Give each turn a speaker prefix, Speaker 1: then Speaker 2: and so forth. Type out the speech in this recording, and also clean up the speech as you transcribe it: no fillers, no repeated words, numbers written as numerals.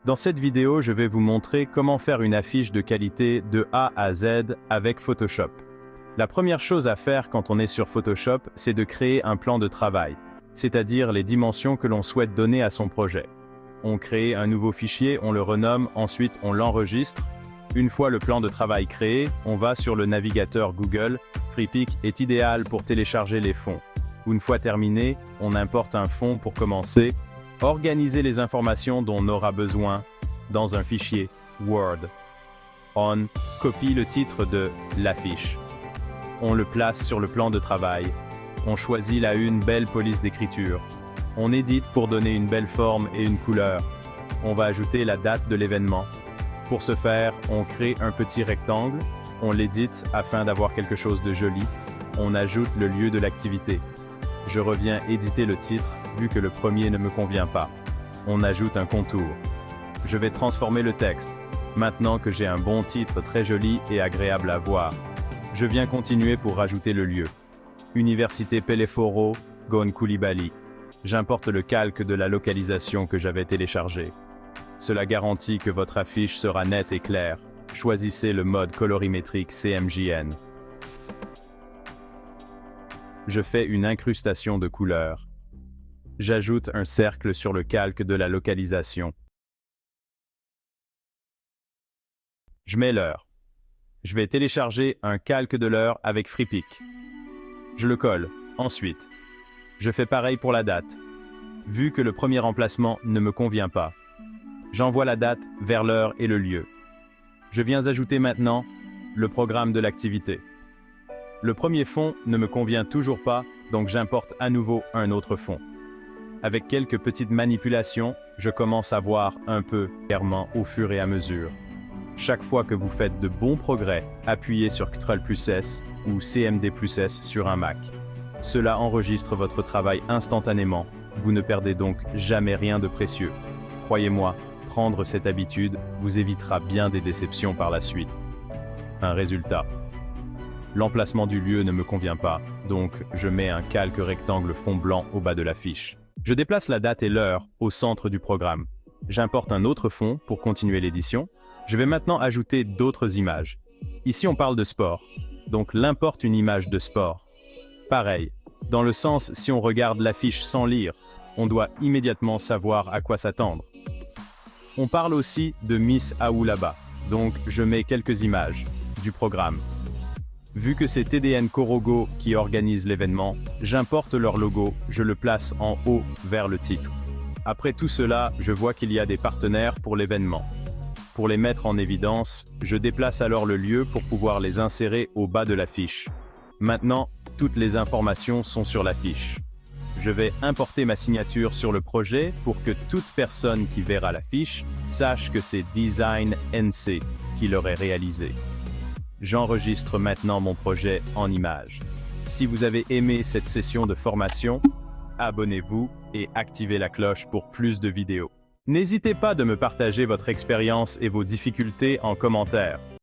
Speaker 1: Dans cette vidéo, je vais vous montrer comment faire une affiche de qualité de A à Z avec Photoshop. La première chose à faire quand on est sur Photoshop, c'est de créer un plan de travail, c'est-à-dire les dimensions que l'on souhaite donner à son projet. On crée un nouveau fichier, on le renomme, ensuite on l'enregistre. Une fois le plan de travail créé, on va sur le navigateur Google. Freepik est idéal pour télécharger les fonds. Une fois terminé, on importe un fond pour commencer. Organiser les informations dont on aura besoin dans un fichier Word. On copie le titre de l'affiche. On le place sur le plan de travail. On choisit la belle police d'écriture. On édite pour donner une belle forme et une couleur. On va ajouter la date de l'événement. Pour ce faire, on crée un petit rectangle. On l'édite afin d'avoir quelque chose de joli. On ajoute le lieu de l'activité. Je reviens éditer le titre, vu que le premier ne me convient pas. On ajoute un contour. Je vais transformer le texte, maintenant que j'ai un bon titre très joli et agréable à voir. Je viens continuer pour rajouter le lieu. Université Peleforo, Gone Coulibaly. J'importe le calque de la localisation que j'avais téléchargé. Cela garantit que votre affiche sera nette et claire. Choisissez le mode colorimétrique CMJN. Je fais une incrustation de couleurs. J'ajoute un cercle sur le calque de la localisation. Je mets l'heure. Je vais télécharger un calque de l'heure avec Freepik. Je le colle. Ensuite, je fais pareil pour la date. Vu que le premier emplacement ne me convient pas, j'envoie la date vers l'heure et le lieu. Je viens ajouter maintenant le programme de l'activité. Le premier fond ne me convient toujours pas, donc j'importe à nouveau un autre fond. Avec quelques petites manipulations, je commence à voir un peu clairement au fur et à mesure. Chaque fois que vous faites de bons progrès, appuyez sur Ctrl+S ou CMD+S sur un Mac. Cela enregistre votre travail instantanément. Vous ne perdez donc jamais rien de précieux. Croyez-moi, prendre cette habitude vous évitera bien des déceptions par la suite. Un résultat. L'emplacement du lieu ne me convient pas, donc je mets un calque rectangle fond blanc au bas de l'affiche. Je déplace la date et l'heure au centre du programme. J'importe un autre fond pour continuer l'édition. Je vais maintenant ajouter d'autres images. Ici on parle de sport, donc l'importe une image de sport. Pareil, dans le sens si on regarde l'affiche sans lire, on doit immédiatement savoir à quoi s'attendre. On parle aussi de Miss Aoulaba, donc je mets quelques images du programme. Vu que c'est TDN Korogo qui organise l'événement, j'importe leur logo, je le place en haut vers le titre. Après tout cela, je vois qu'il y a des partenaires pour l'événement. Pour les mettre en évidence, je déplace alors le lieu pour pouvoir les insérer au bas de l'affiche. Maintenant, toutes les informations sont sur l'affiche. Je vais importer ma signature sur le projet pour que toute personne qui verra l'affiche sache que c'est Design NC qui l'aurait réalisé. J'enregistre maintenant mon projet en images. Si vous avez aimé cette session de formation, abonnez-vous et activez la cloche pour plus de vidéos. N'hésitez pas de me partager votre expérience et vos difficultés en commentaire.